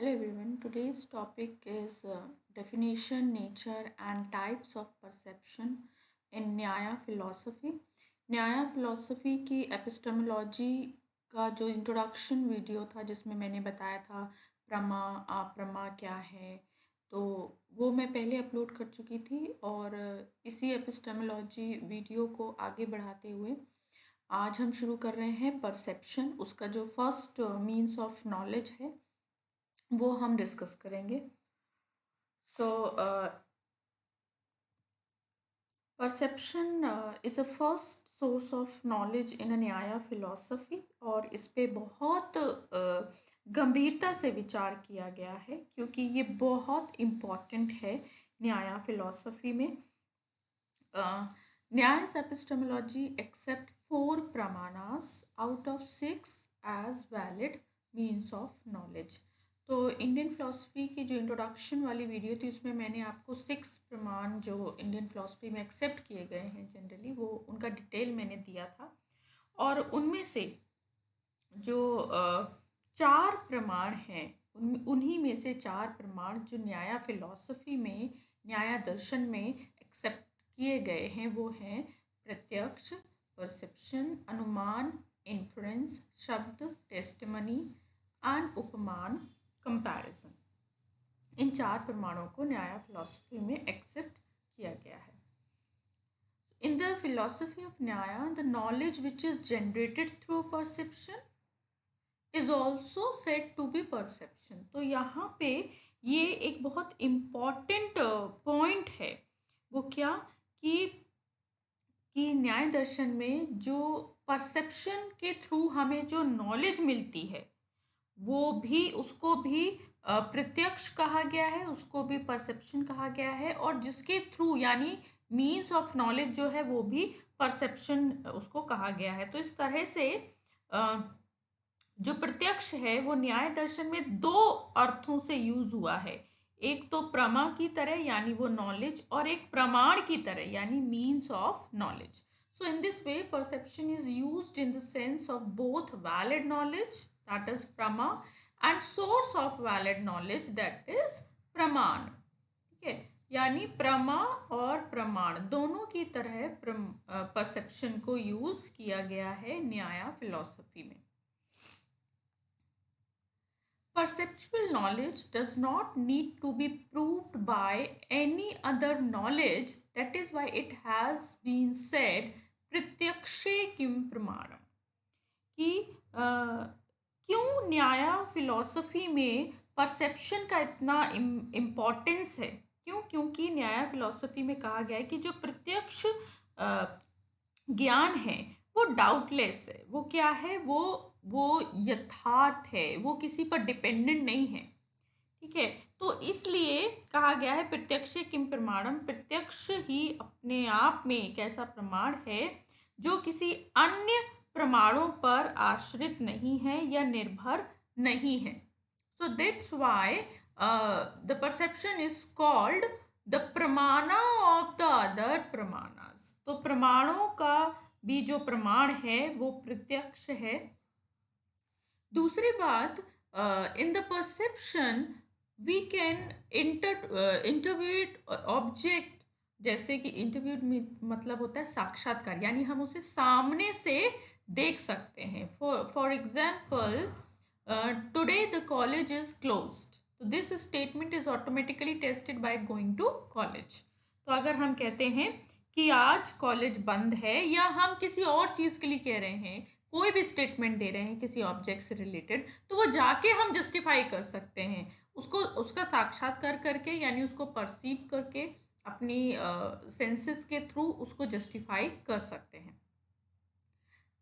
Hello everyone. Today's topic is definition, nature, and types of perception in न्याय philosophy. न्याय philosophy की epistemology का जो इंट्रोडक्शन वीडियो था जिसमें मैंने बताया था प्रमा अप्रमा क्या है, तो वो मैं पहले अपलोड कर चुकी थी और इसी epistemology वीडियो को आगे बढ़ाते हुए आज हम शुरू कर रहे हैं परसेप्शन। उसका जो फर्स्ट मीन्स ऑफ नॉलेज है वो हम डिस्कस करेंगे। So perception is a first source of knowledge in न्याय फिलॉसफी और इस पे बहुत गंभीरता से विचार किया गया है क्योंकि ये बहुत इम्पॉर्टेंट है न्याय फिलॉसफी में। न्याय's epistemology accept 4 pramanas out of 6 as valid means of knowledge। तो इंडियन फिलोसफी की जो इंट्रोडक्शन वाली वीडियो थी उसमें मैंने आपको 6 प्रमाण जो इंडियन फिलोसफी में एक्सेप्ट किए गए हैं जनरली, वो उनका डिटेल मैंने दिया था और उनमें से जो 4 प्रमाण हैं उन्हीं में से 4 प्रमाण जो न्याय फिलॉसफी में, न्याय दर्शन में एक्सेप्ट किए गए हैं वो हैं प्रत्यक्ष, परसेप्शन, अनुमान, इन्फ्रेंस, शब्द, टेस्टिमनी एंड उपमान, कंपैरिजन। इन 4 प्रमाणों को न्याय फिलॉसफी में एक्सेप्ट किया गया है। In the philosophy of Nyaya, the knowledge which is generated through perception is also said to be perception। तो यहाँ पे ये एक बहुत इम्पॉर्टेंट पॉइंट है। वो क्या कि न्याय दर्शन में जो परसेप्शन के थ्रू हमें जो नॉलेज मिलती है वो भी, उसको भी प्रत्यक्ष कहा गया है, उसको भी परसेप्शन कहा गया है और जिसके थ्रू यानी मीन्स ऑफ नॉलेज जो है वो भी परसेप्शन उसको कहा गया है। तो इस तरह से जो प्रत्यक्ष है वो न्याय दर्शन में 2 अर्थों से यूज हुआ है। एक तो प्रमा की तरह यानी वो नॉलेज और एक प्रमाण की तरह यानी means of knowledge. So in this way perception is used in the sense of both valid knowledge that is prama and source of valid knowledge that is pramana. ठीक है, यानी प्रमा और प्रमाण दोनों की तरह परसेप्शन को यूज किया गया है न्याय फिलॉसफी में। Perceptual knowledge does not need to be proved by any other knowledge. That is why it has been said प्रत्यक्षे किम प्रमाणम, कि क्यों न्याय फिलॉसफी में परसेप्शन का इतना इम्पोर्टेंस है। क्योंकि न्याय फिलॉसफी में कहा गया है कि जो प्रत्यक्ष ज्ञान है वो डाउटलेस है, वो क्या है, वो यथार्थ है, वो किसी पर डिपेंडेंट नहीं है। ठीक है, तो इसलिए कहा गया है प्रत्यक्ष किम प्रमाणम, प्रत्यक्ष ही अपने आप में एक ऐसा प्रमाण है जो किसी अन्य प्रमाणों पर आश्रित नहीं है या निर्भर नहीं है। So that's why the perception is called the प्रमाणा ऑफ द अदर प्रमाणास। तो प्रमाणों का भी जो प्रमाण है वो प्रत्यक्ष है। दूसरी बात, in the perception we can intuit object, जैसे कि इंटरव्यूट मतलब होता है साक्षात्कार, यानी हम उसे सामने से देख सकते हैं। For example, today the college is closed, तो this statement is automatically tested by going to college. तो अगर हम कहते हैं कि आज कॉलेज बंद है या हम किसी और चीज़ के लिए कह रहे हैं, कोई भी स्टेटमेंट दे रहे हैं किसी ऑब्जेक्ट से रिलेटेड, तो वो जाके हम जस्टिफाई कर सकते हैं उसको, उसका साक्षात्कार करके यानी उसको परसीव करके अपनी सेंसेस के थ्रू उसको जस्टिफाई कर सकते हैं।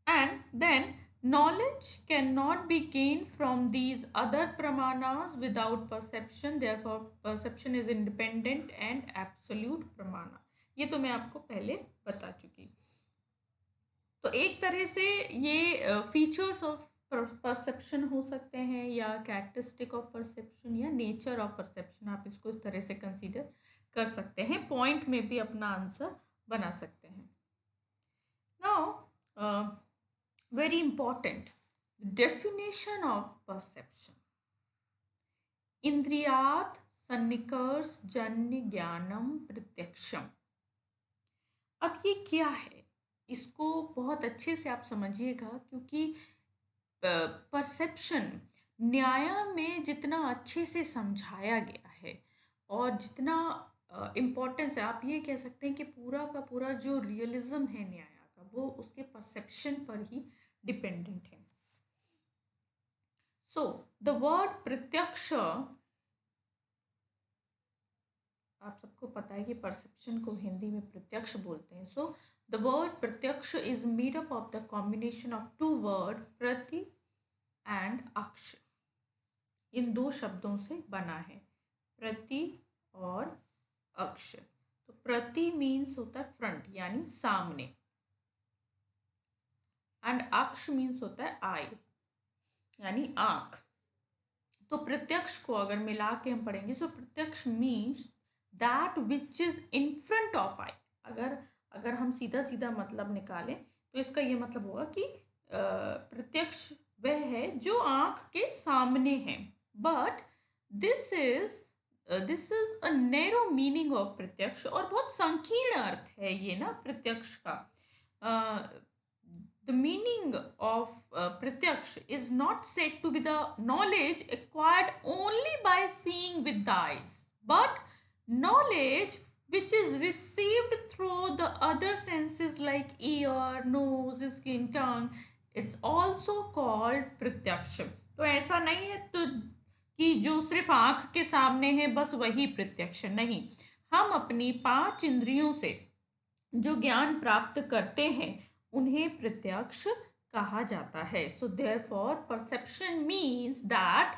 And then knowledge cannot be gained from these other pramanas without perception, therefore perception is independent and absolute pramana। ये तो मैं आपको पहले बता चुकी। तो एक तरह से ये फीचर्स ऑफ परसेप्शन हो सकते हैं या कैरेक्टरिस्टिक ऑफ परसेप्शन या नेचर ऑफ परसेप्शन, आप इसको इस तरह से कंसीडर कर सकते हैं, पॉइंट में भी अपना आंसर बना सकते हैं। Now very important, definition of perception। इंद्रियार्थ सन्निकर्ष जन्य ज्ञानम प्रत्यक्षम। अब ये क्या है, इसको बहुत अच्छे से आप समझिएगा, क्योंकि परसेप्शन न्याय में जितना अच्छे से समझाया गया है और जितना इम्पोर्टेंस है, आप ये कह सकते हैं कि पूरा का पूरा जो रियलिज्म है न्याय का, वो उसके परसेप्शन पर ही डिपेंडेंट है। सो द वर्ड प्रत्यक्ष, आप सबको पता है कि परसेप्शन को हिंदी में प्रत्यक्ष बोलते हैं। So the word pratyaksha is made up of the combination of two word prati and aksha. इन दो शब्दों से बना है, प्रति और अक्ष। तो प्रति मीन्स होता है फ्रंट यानी सामने, एंड अक्ष मीन्स होता है आई यानी आंख। तो प्रत्यक्ष को अगर मिला के हम पढ़ेंगे, so pratyaksha means that which is in front of eye. अगर हम सीधा सीधा मतलब निकालें तो इसका ये मतलब होगा कि प्रत्यक्ष वह है जो आंख के सामने है। But this is a narrow meaning of प्रत्यक्ष, और बहुत संकीर्ण अर्थ है ये ना प्रत्यक्ष का। The meaning of pratyaksha is not said to be the knowledge acquired only by seeing with the eyes, but knowledge which is received through the other senses like ear, nose, skin, tongue. It's also called pratyaksha. तो ऐसा नहीं है तो कि जो सिर्फ आंख के सामने है बस वही प्रत्यक्ष, नहीं। हम अपनी 5 इंद्रियों से जो ज्ञान प्राप्त करते हैं उन्हें प्रत्यक्ष कहा जाता है। So therefore perception means that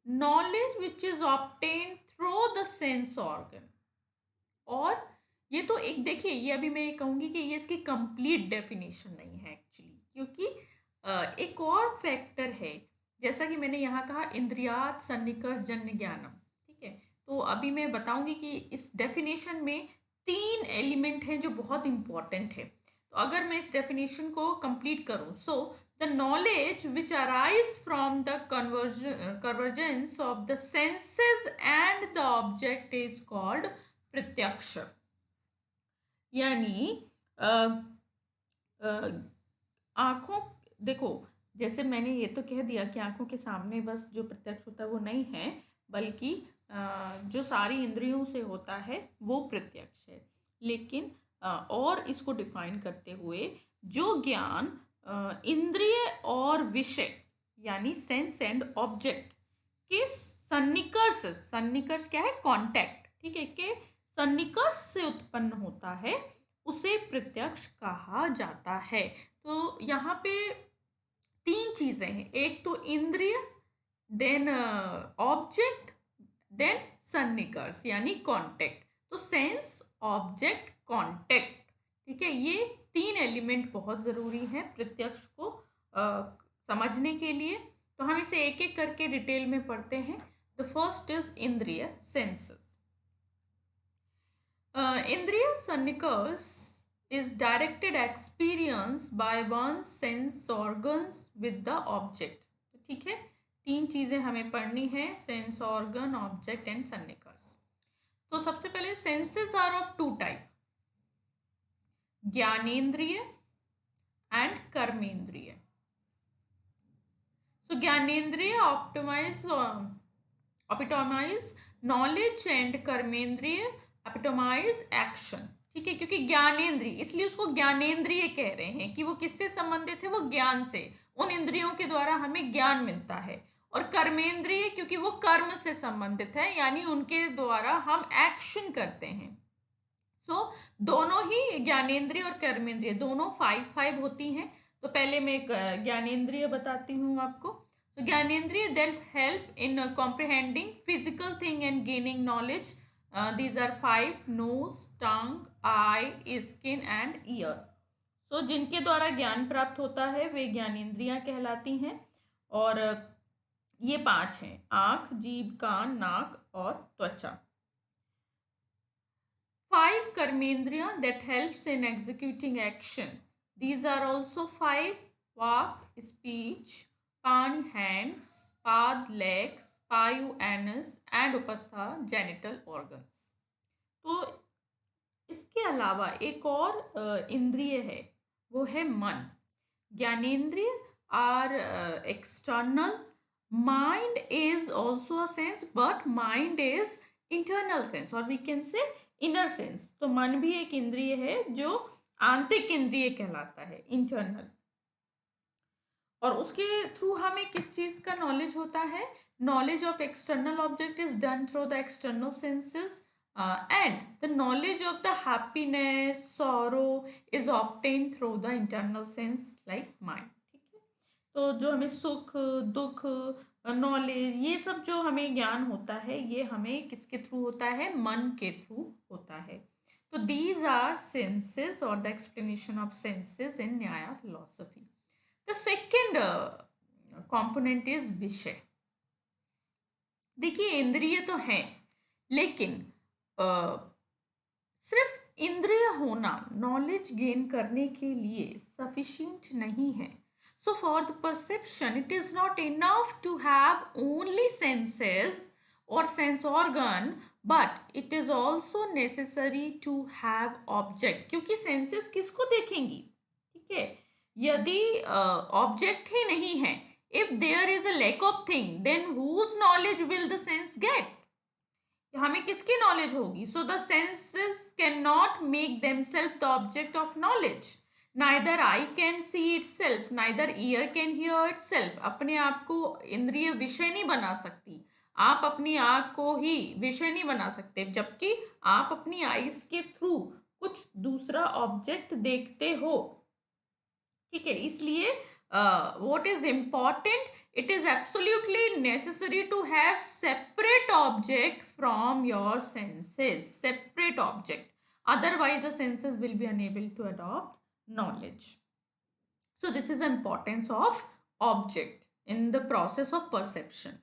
knowledge which is obtained through the sense organ. और ये तो एक देखिए, ये अभी मैं ये कहूँगी कि ये इसकी कंप्लीट डेफिनेशन नहीं है एक्चुअली, क्योंकि एक और फैक्टर है, जैसा कि मैंने यहाँ कहा इंद्रियात सन्निकर्ष जन्य ज्ञानम, ठीक है। तो अभी मैं बताऊंगी कि इस डेफिनेशन में 3 एलिमेंट हैं जो बहुत इंपॉर्टेंट है। तो अगर मैं इस डेफिनेशन को कंप्लीट करूं, so the knowledge which arise from the convergence of the senses and the object is called प्रत्यक्ष। यानी आंखों, देखो जैसे मैंने ये तो कह दिया कि आंखों के सामने बस जो प्रत्यक्ष होता है वो नहीं है, बल्कि जो सारी इंद्रियों से होता है वो प्रत्यक्ष है। लेकिन और इसको डिफाइन करते हुए जो ज्ञान इंद्रिय और विषय यानी सेंस एंड ऑब्जेक्ट के सन्निकर्ष क्या है, कांटेक्ट, ठीक है, के सन्निकर्ष से उत्पन्न होता है, उसे प्रत्यक्ष कहा जाता है। तो यहाँ पे 3 चीजें हैं, एक तो इंद्रिय, देन ऑब्जेक्ट, देन सन्निकर्ष यानी कांटेक्ट। तो सेंस ऑब्जेक्ट कांटेक्ट, ठीक है, ये 3 एलिमेंट बहुत ज़रूरी हैं प्रत्यक्ष को समझने के लिए। तो हम इसे एक एक करके डिटेल में पढ़ते हैं। द फर्स्ट इज इंद्रिय, सेंसेस। इंद्रिय सन्निकर्ष is directed experience by one's sense organs with the object। तो ठीक है, 3 चीजें हमें पढ़नी है, सेंस ऑर्गन, ऑब्जेक्ट एंड सन्निकर्ष। तो सबसे पहले senses are of 2 type, jnanendriya and karmendriya. So jnanendriya optimise knowledge and karmendriya epitomise action, ठीक है, क्योंकि ज्ञानेन्द्रिय इसलिए उसको ज्ञानेन्द्रिय कह रहे हैं कि वो किससे संबंधित है, वो ज्ञान से, उन इंद्रियों के द्वारा हमें ज्ञान मिलता है। और कर्मेंद्रिय क्योंकि वो कर्म से संबंधित है, यानी उनके द्वारा हम एक्शन करते हैं। सो दोनों ही ज्ञानेन्द्रिय और कर्मेंद्रिय दोनों 5 होती हैं। तो पहले मैं ज्ञानेन्द्रिय बताती हूँ आपको। तो jnanendriya that help in comprehending physical thing and gaining knowledge. These are 5: nose, tongue, eye, skin and ear। So जिनके द्वारा ज्ञान प्राप्त होता है वे ज्ञानेंद्रियां कहलाती हैं। और ये 5 हैं, आँख, जीभ, कान, नाक और त्वचा। 5 कर्मेंद्रियां that helps in executing action। These are also 5: walk, speech, palm, hands, path, legs, payu anus and upastha genital organs. तो इसके अलावा एक और इंद्रिय है, वो है मन। Jnanendriya are external, mind is also a sense, but mind is internal sense और we can say inner sense. तो मन भी एक इंद्रिय है जो आंतरिक इंद्रिय कहलाता है, इंटरनल। और उसके थ्रू हमें किस चीज का नॉलेज होता है? Knowledge of external object is done through the external senses, and the knowledge of the happiness sorrow is obtain through the internal sense like mind. ठीक है, तो जो हमें सुख दुख नॉलेज ये सब जो हमें ज्ञान होता है, ये हमें किसके थ्रू होता है? मन के थ्रू होता है। तो दीज आर सेंसेस और द एक्सप्लेनेशन ऑफ सेंसेस इन न्याय philosophy. The second component is विषय। देखिए इंद्रिय तो है, लेकिन सिर्फ इंद्रिय होना नॉलेज गेन करने के लिए सफिशिएंट नहीं है। So for the perception it is not enough to have only senses और sense organ, but it is also necessary to have object. क्योंकि सेंसेस किसको देखेंगी? ठीक है, यदि ऑब्जेक्ट ही नहीं है, if there is a lack of thing, then whose knowledge will the sense get? हमें किसकी नॉलेज होगी? So the senses can not make themself the object of knowledge. Neither I can see it self, neither year can hear it self. अपने आप को इंद्रिय विषय नहीं बना सकती, आप अपनी आंख को ही विषय नहीं बना सकते, जबकि आप अपनी आईज के थ्रू कुछ दूसरा ऑब्जेक्ट देखते हो। ठीक है, इसलिए what is important, it is absolutely necessary to have separate object from your senses, separate object, otherwise the senses will be unable to adopt knowledge. So this is the importance of object in the process of perception.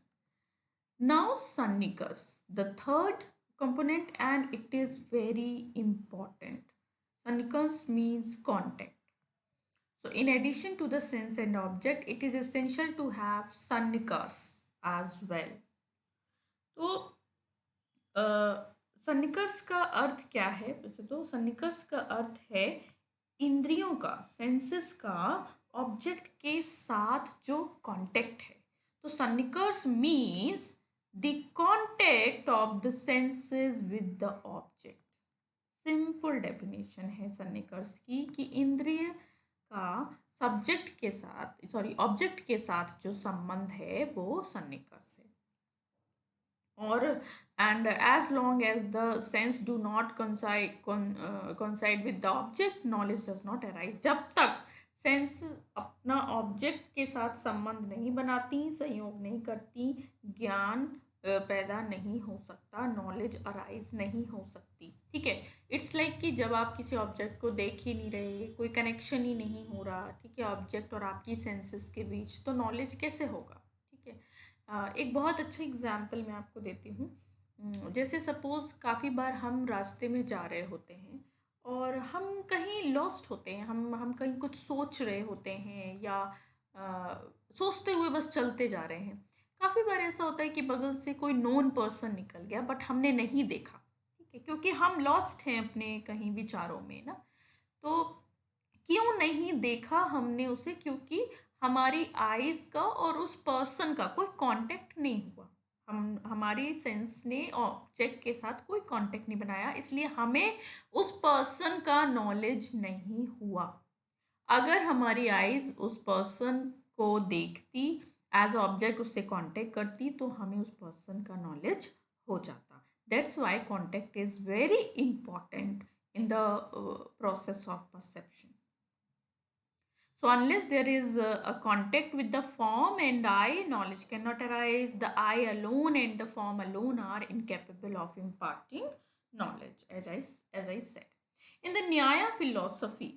Now Sannikas, the third component, and it is very important. Sannikas means contact. So in addition to the sense and object, it is essential to have sannikas as well. तो सन्निकर्ष का अर्थ क्या है? वैसे तो सन्निकर्ष का अर्थ है इंद्रियों का, सेंसेस का ऑब्जेक्ट के साथ जो कांटेक्ट है। तो सन्निकर्ष means the contact of the senses with the object. Simple definition है सन्निकर्ष की कि इंद्रिय का सब्जेक्ट के साथ, सॉरी ऑब्जेक्ट के साथ जो संबंध है वो सन्निकर्ष है। और and as long as the sense do not coincide with the object, knowledge does not arise। जब तक सेंस अपना ऑब्जेक्ट के साथ संबंध नहीं बनाती, संयोग नहीं करती, ज्ञान पैदा नहीं हो सकता, नॉलेज अराइज नहीं हो सकती। ठीक है, इट्स लाइक कि जब आप किसी ऑब्जेक्ट को देख ही नहीं रहे, कोई कनेक्शन ही नहीं हो रहा, ठीक है, ऑब्जेक्ट और आपकी सेंसेस के बीच, तो नॉलेज कैसे होगा? ठीक है, एक बहुत अच्छा एग्जाम्पल मैं आपको देती हूँ। जैसे सपोज़ काफ़ी बार हम रास्ते में जा रहे होते हैं और हम कहीं लॉस्ट होते हैं, हम कहीं कुछ सोच रहे होते हैं या सोचते हुए बस चलते जा रहे हैं। काफ़ी बार ऐसा होता है कि बगल से कोई नोन पर्सन निकल गया बट हमने नहीं देखा। ठीक है, क्योंकि हम लॉस्ट हैं अपने कहीं विचारों में ना। तो क्यों नहीं देखा हमने उसे? क्योंकि हमारी आईज का और उस पर्सन का कोई कांटेक्ट नहीं हुआ। हमारी सेंस ने ऑब्जेक्ट के साथ कोई कांटेक्ट नहीं बनाया, इसलिए हमें उस पर्सन का नॉलेज नहीं हुआ। अगर हमारी आईज उस पर्सन को देखती, एज ऑब्जेक्ट उससे कांटेक्ट करती, तो हमें उस पर्सन का नॉलेज हो जाता। That's why contact is very important in the process of perception. So unless there is a contact with the form and eye, knowledge cannot arise. The eye alone and the form alone are incapable of imparting knowledge, as I said. In the Nyaya philosophy,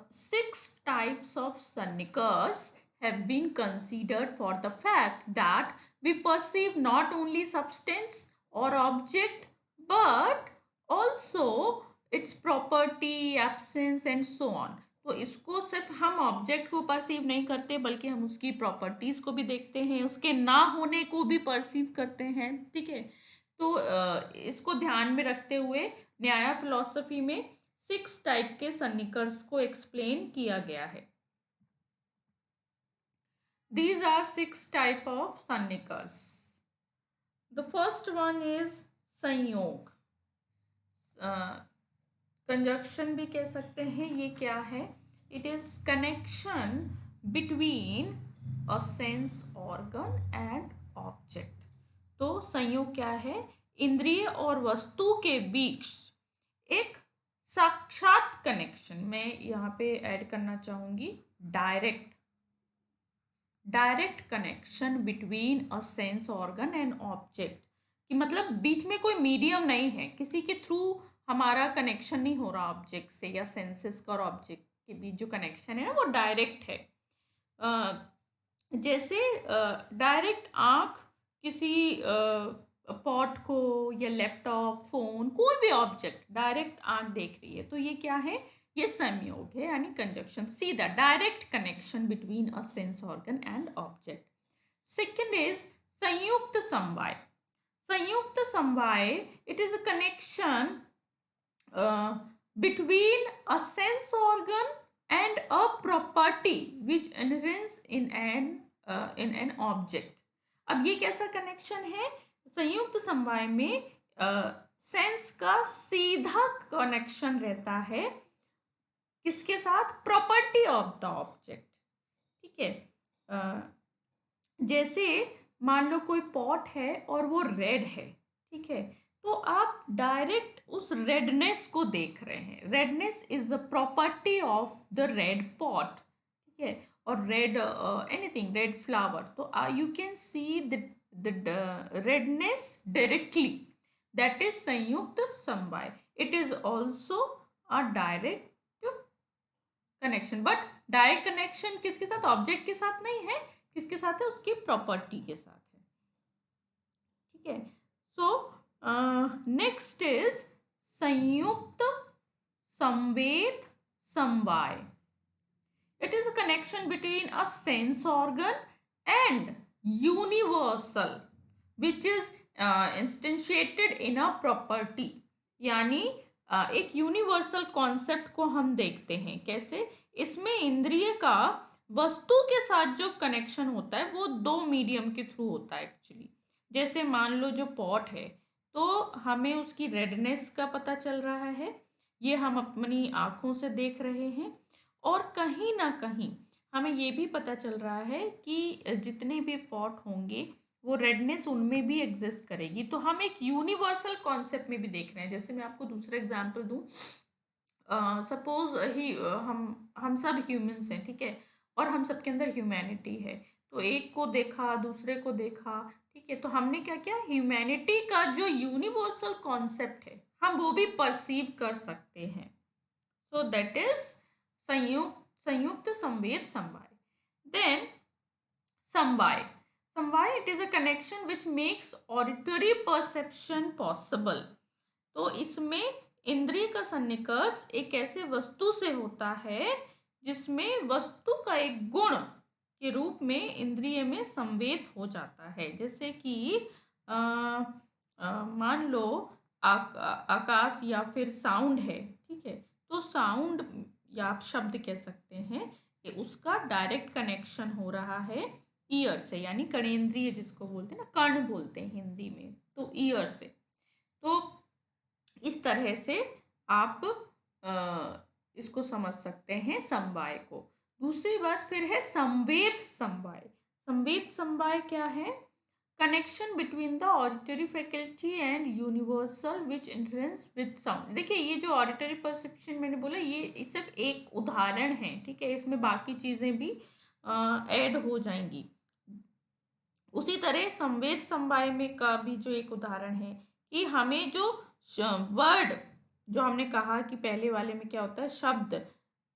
6 types of sannikas have been considered for the fact that we perceive not only substance or object, but also its property, absence and so on. तो इसको सिर्फ हम object को perceive नहीं करते बल्कि हम उसकी प्रॉपर्टीज को भी देखते हैं, उसके ना होने को भी परसीव करते हैं, ठीक है। तो इसको ध्यान में रखते हुए न्याय फिलॉसफी में 6 टाइप के सन्निकर्ष को एक्सप्लेन किया गया है। These are 6 type of सन्निकर्ष। The first one is संयोग, कंजक्शन भी कह सकते हैं। ये क्या है? It is connection between a sense organ and object. तो संयोग क्या है? इंद्रिय और वस्तु के बीच एक साक्षात कनेक्शन, मैं यहाँ पे ऐड करना चाहूंगी direct connection between a sense organ and object, कि मतलब बीच में कोई मीडियम नहीं है, किसी के थ्रू हमारा कनेक्शन नहीं हो रहा ऑब्जेक्ट से, या सेंसेस का और ऑब्जेक्ट के बीच जो कनेक्शन है ना वो डायरेक्ट है। जैसे डायरेक्ट आँख किसी पॉट को या लैपटॉप, फोन, कोई भी ऑब्जेक्ट डायरेक्ट आँख देख रही है, तो ये क्या है? ये संयोग है, यानी कंजक्शन, सीधा direct connection between a sense organ and object. Second is संयुक्त समवाय। संयुक्त समवाय, it is a connection between a sense organ and a property which inheres in an object। अब ये कैसा कनेक्शन है? संयुक्त समवाय में सेंस का सीधा कनेक्शन रहता है किसके साथ? प्रॉपर्टी ऑफ द ऑब्जेक्ट, ठीक है। जैसे मान लो कोई पॉट है और वो रेड है, ठीक है, तो आप डायरेक्ट उस रेडनेस को देख रहे हैं। Redness is a property of the red pot, ठीक है, और रेड एनीथिंग, रेड फ्लावर, तो you can see the redness directly, that is संयुक्त समवाय। It is also a direct connection, but direct connection किसके साथ? ऑब्जेक्ट के साथ नहीं है, किसके साथ है? उसकी प्रॉपर्टी के साथ है, ठीक है। सो नेक्स्ट इज संयुक्त संवेद समवाय। It is a connection between a sense organ and universal which is instantiated in a property, यानी एक यूनिवर्सल कॉन्सेप्ट को हम देखते हैं। कैसे? इसमें इंद्रिय का वस्तु के साथ जो कनेक्शन होता है वो 2 मीडियम के थ्रू होता है एक्चुअली। जैसे मान लो जो पॉट है, तो हमें उसकी रेडनेस का पता चल रहा है, ये हम अपनी आँखों से देख रहे हैं, और कहीं ना कहीं हमें ये भी पता चल रहा है कि जितने भी पॉट होंगे वो रेडनेस उनमें भी एग्जिस्ट करेगी। तो हम एक यूनिवर्सल कॉन्सेप्ट में भी देख रहे हैं। जैसे मैं आपको दूसरा एग्जांपल दूं, सपोज ही हम सब ह्यूमंस हैं, ठीक है, और हम सबके अंदर ह्यूमैनिटी है, तो एक को देखा, दूसरे को देखा, ठीक है, तो हमने क्या किया? ह्यूमैनिटी का जो यूनिवर्सल कॉन्सेप्ट है हम वो भी परसीव कर सकते हैं। सो दैट इज संयुक्त संवेद समवाय। देन समवाय, समवाय, it is a connection which makes auditory perception possible. तो इसमें इंद्रिय का सन्निकर्ष एक ऐसे वस्तु से होता है जिसमें वस्तु का एक गुण के रूप में इंद्रिय में संवेद हो जाता है। जैसे कि मान लो आकाश या फिर साउंड है, ठीक है, तो साउंड या आप शब्द कह सकते हैं कि उसका डायरेक्ट कनेक्शन हो रहा है ईयर से, यानी कर्णेंद्रिय जिसको बोलते हैं ना, कर्ण बोलते हैं हिंदी में, तो ईयर से। तो इस तरह से आप इसको समझ सकते हैं समवाय को। दूसरी बात फिर है संवेद समवाय। संवेद समवाय क्या है? Connection between the auditory faculty and universal which entrance with sound. देखिए, ये जो ऑडिटरी परसेप्शन मैंने बोला, ये सिर्फ एक उदाहरण है, ठीक है, इसमें बाकी चीज़ें भी ऐड हो जाएंगी। उसी तरह संवेद समवाय में का भी जो एक उदाहरण है कि हमें जो वर्ड, जो हमने कहा कि पहले वाले में क्या होता है, शब्द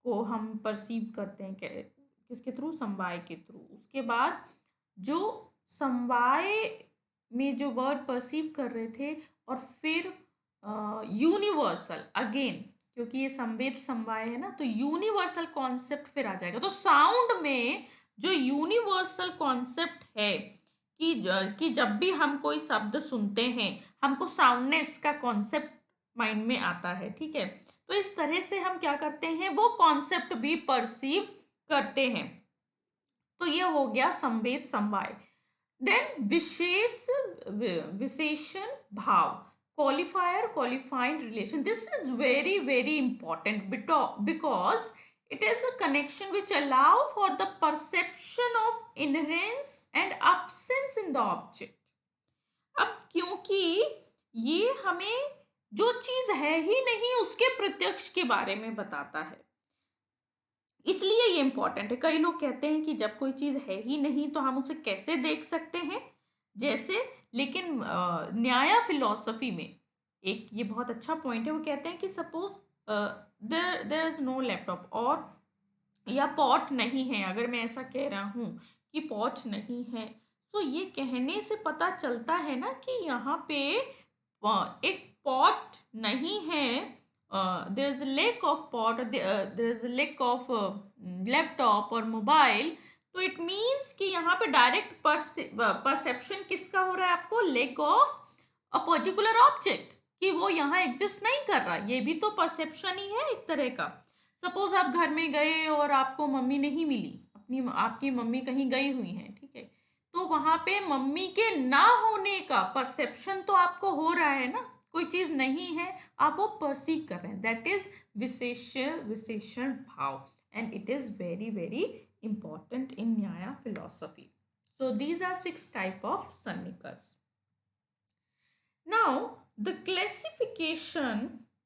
को हम परसीव करते हैं किसके थ्रू? समवाय के थ्रू। उसके बाद जो समवाय में जो वर्ड परसीव कर रहे थे, और फिर यूनिवर्सल, अगेन क्योंकि ये संवेद समवाय है ना, तो यूनिवर्सल कॉन्सेप्ट फिर आ जाएगा। तो साउंड में जो यूनिवर्सल कॉन्सेप्ट है कि जब भी हम कोई शब्द सुनते हैं हमको साउंडनेस का कॉन्सेप्ट माइंड में आता है, ठीक है। तो इस तरह से हम क्या करते हैं, वो कॉन्सेप्ट भी परसीव करते हैं। तो ये हो गया संवेद समवाय। देन विशेषण भाव, qualifier qualifying relation. This is very important because it is a connection which allow for the perception of inherence and absence in the object. अब क्योंकि ये हमें जो चीज है ही नहीं उसके प्रत्यक्ष के बारे में बताता है, इसलिए ये इंपॉर्टेंट है। कई लोग कहते हैं कि जब कोई चीज है ही नहीं तो हम उसे कैसे देख सकते हैं, जैसे, लेकिन न्याय फिलॉसफी में एक ये बहुत अच्छा पॉइंट है। वो कहते हैं कि suppose there is no laptop और या पॉट नहीं है, अगर मैं ऐसा कह रहा हूँ कि पॉट नहीं है, तो ये कहने से पता चलता है ना कि यहाँ पे एक पॉट नहीं है, there is lack of pot, there is lack of laptop और मोबाइल। तो इट मीन्स कि यहाँ पे डायरेक्ट परसेप्शन किसका हो रहा है आपको, lack of a particular object, कि वो यहाँ एग्जिस्ट नहीं कर रहा। ये भी तो परसेप्शन ही है एक तरह का। सपोज आप घर में गए और आपको मम्मी नहीं मिली, आपकी मम्मी कहीं गई हुई है, ठीक है, तो वहां पे मम्मी के ना होने का परसेप्शन तो आपको हो रहा है ना, कोई चीज नहीं है आप वो परसीव कर रहे हैं, दैट इज विशेषण भाव, and it is very important in Nyaya philosophy. So these are 6 type of Sannikas. Now the classification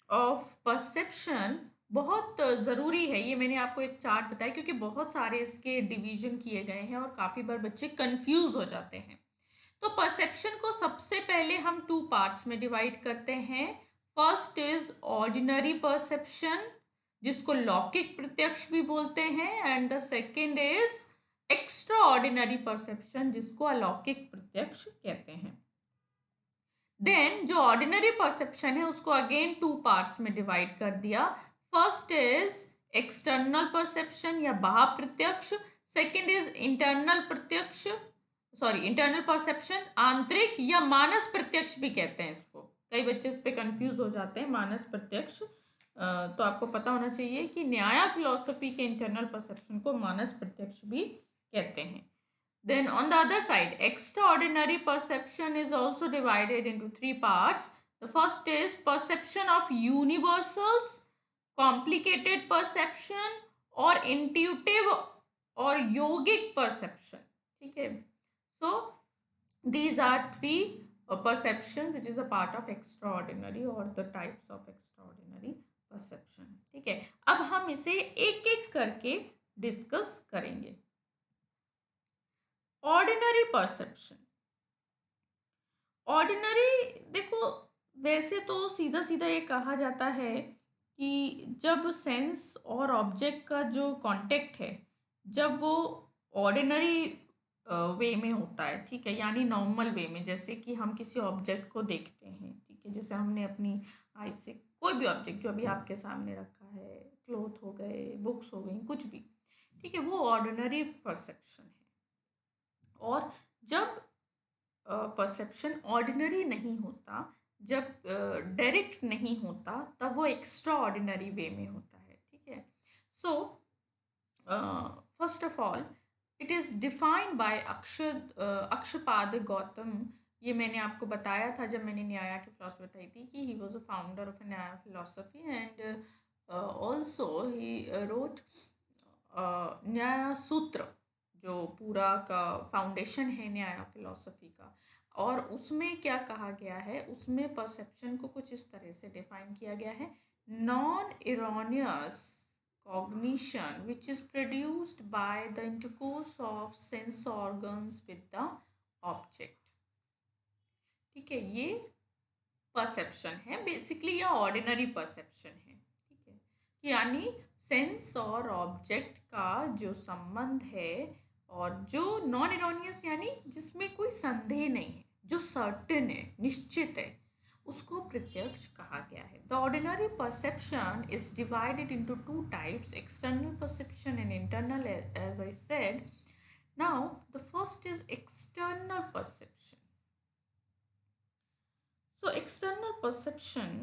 of perception बहुत ज़रूरी है। ये मैंने आपको एक चार्ट बताया क्योंकि बहुत सारे इसके डिवीजन किए गए हैं और काफ़ी बार बच्चे कंफ्यूज हो जाते हैं। तो परसेप्शन को सबसे पहले हम 2 पार्ट्स में डिवाइड करते हैं। फर्स्ट इज ऑर्डिनरी परसेप्शन, जिसको लौकिक प्रत्यक्ष भी बोलते हैं, and the second is extra ordinary perception, जिसको अलौकिक प्रत्यक्ष कहते हैं। देन जो ऑर्डिनरी परसेप्शन है उसको अगेन 2 पार्ट्स में डिवाइड कर दिया। फर्स्ट इज एक्सटर्नल परसेप्शन या बाह्य प्रत्यक्ष, सेकेंड इज इंटरनल प्रत्यक्ष, इंटरनल परसेप्शन, आंतरिक या मानस प्रत्यक्ष भी कहते हैं इसको। कई बच्चे इस पे कंफ्यूज हो जाते हैं, मानस प्रत्यक्ष। तो आपको पता होना चाहिए कि न्याय फिलॉसफी के इंटरनल परसेप्शन को मानस प्रत्यक्ष भी कहते हैं। Then on the other side, extraordinary perception is also divided into 3 parts. The first is perception of universals, complicated perception और intuitive और yogic perception, ठीक है। So these are 3 perception which is a part of extraordinary or the types of extraordinary perception, ठीक है। अब हम इसे एक एक करके डिस्कस करेंगे। ऑर्डिनरी परसेप्शन, ऑर्डिनरी देखो, वैसे तो सीधा सीधा ये कहा जाता है कि जब सेंस और ऑब्जेक्ट का जो कांटेक्ट है, जब वो ऑर्डिनरी वे में होता है, ठीक है, यानी नॉर्मल वे में, जैसे कि हम किसी ऑब्जेक्ट को देखते हैं, ठीक है, जैसे हमने अपनी आई से कोई भी ऑब्जेक्ट जो अभी आपके सामने रखा है, क्लोथ हो गए, बुक्स हो गई, कुछ भी, ठीक है, वो ऑर्डिनरी परसेप्शन है। और जब परसेप्शन ऑर्डिनरी नहीं होता, जब डायरेक्ट नहीं होता, तब वो एक्स्ट्रा ऑर्डिनरी वे में होता है, ठीक है। So first of all it is defined by Akshapada Gautam. ये मैंने आपको बताया था जब मैंने न्याय की फिलॉसफी बताई थी कि he was a founder of Nyaya philosophy, and also he wrote Nyaya Sutra, जो पूरा का फाउंडेशन है न्याय फिलॉसफी का। और उसमें क्या कहा गया है, उसमें परसेप्शन को कुछ इस तरह से डिफाइन किया गया है, non erroneous cognition which is produced by the intercourse of sense organs with the object, ठीक है। ये परसेप्शन है बेसिकली, या ऑर्डिनरी परसेप्शन है, ठीक है, यानी सेंस और ऑब्जेक्ट का जो संबंध है, और जो नॉन इरोनियस यानी जिसमें कोई संदेह नहीं है, जो सर्टेन है, निश्चित है, उसको प्रत्यक्ष कहा गया है। The ordinary perception is divided into two types, external perception and internal, as I said. Now the first is external perception. So external perception,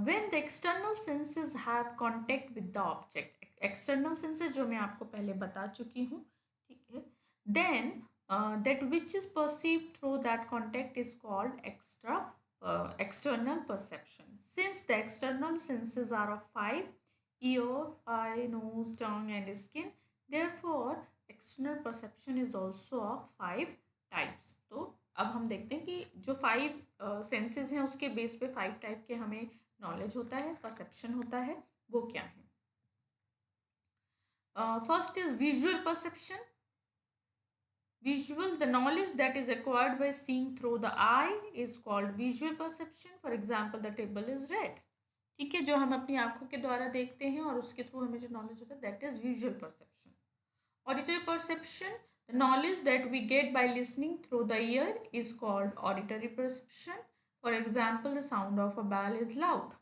when the external senses have contact with the object, external senses जो मैं आपको पहले बता चुकी हूँ, ठीक है, then that which is perceived through that contact is called external perception. Since the external senses are of five: ear, eye, nose, tongue and skin, therefore external perception is also of five types. तो अब हम देखते हैं कि जो five senses हैं उसके base पे फाइव टाइप के हमें नॉलेज होता है, परसेप्शन होता है, वो क्या है. First is visual perception. Visual, the knowledge that is acquired by seeing through the eye is called visual perception. For example, the table is red. ठीक है, जो हम अपनी आंखों के द्वारा देखते हैं और उसके थ्रू हमें जो नॉलेज होता है, that is visual perception. Auditory perception, the knowledge that we get by listening through the ear is called auditory perception. For example, the sound of a bell is loud.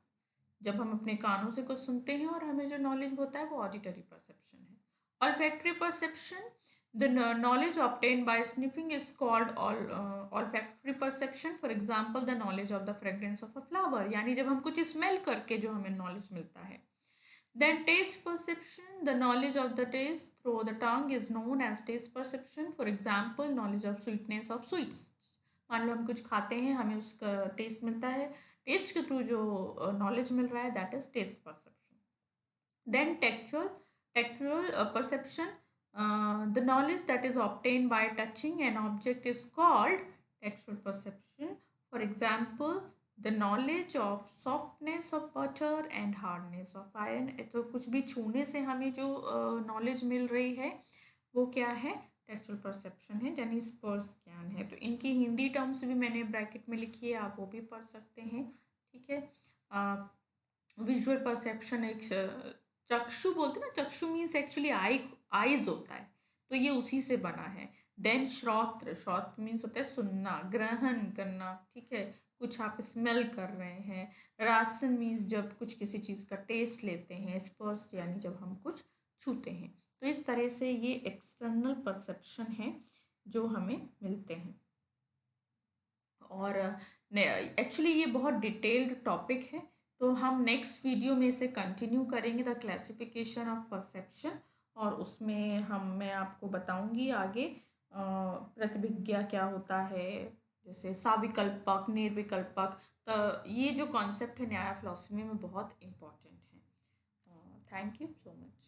जब हम अपने कानों से कुछ सुनते हैं और हमें जो नॉलेज होता है वो ऑडिटरी परसेप्शन है. Olfactory perception, the knowledge obtained by sniffing is called olfactory perception. For example, the knowledge of the fragrance of a flower, यानी जब हम कुछ स्मेल करके जो हमें नॉलेज मिलता है. Then taste perception, the knowledge of the taste through the tongue is known as taste perception. For example, knowledge of sweetness of sweets. मान लो हम कुछ खाते हैं, हमें उसका टेस्ट मिलता है, टेस्ट के थ्रू जो नॉलेज मिल रहा है, that is taste perception. Then tactual perception, the knowledge that is obtained by touching an object is called textual perception. For example, the knowledge of softness of butter and hardness of iron. तो कुछ भी छूने से हमें जो knowledge मिल रही है वो क्या है, टेक्चुअल परसेप्शन है, यानी स्पर्श ज्ञान है. तो इनकी हिंदी टर्म्स भी मैंने ब्रैकेट में लिखी है, आप वो भी पढ़ सकते हैं. ठीक है, विजुअल परसेप्शन एक चक्षु बोलते हैं ना, चक्षु मीन्स एक्चुअली आईज होता है, तो ये उसी से बना है. देन श्रोत्र मीन्स होता है सुनना, ग्रहण करना. ठीक है, कुछ आप स्मेल कर रहे हैं. रासन मीन्स जब कुछ किसी चीज़ का टेस्ट लेते हैं. स्पर्श यानी जब हम कुछ छूते हैं. तो इस तरह से ये एक्सटर्नल परसेप्शन है जो हमें मिलते हैं. और एक्चुअली ये बहुत डिटेल्ड टॉपिक है, तो हम नेक्स्ट वीडियो में इसे कंटिन्यू करेंगे, द क्लासिफिकेशन ऑफ परसेप्शन. और उसमें मैं आपको बताऊंगी आगे प्रतिभिज्ञा क्या होता है, जैसे साविकल्पक, निर्विकल्पक. तो ये जो कॉन्सेप्ट है न्याय फिलॉसफी में बहुत इम्पॉर्टेंट है. Thank you so much.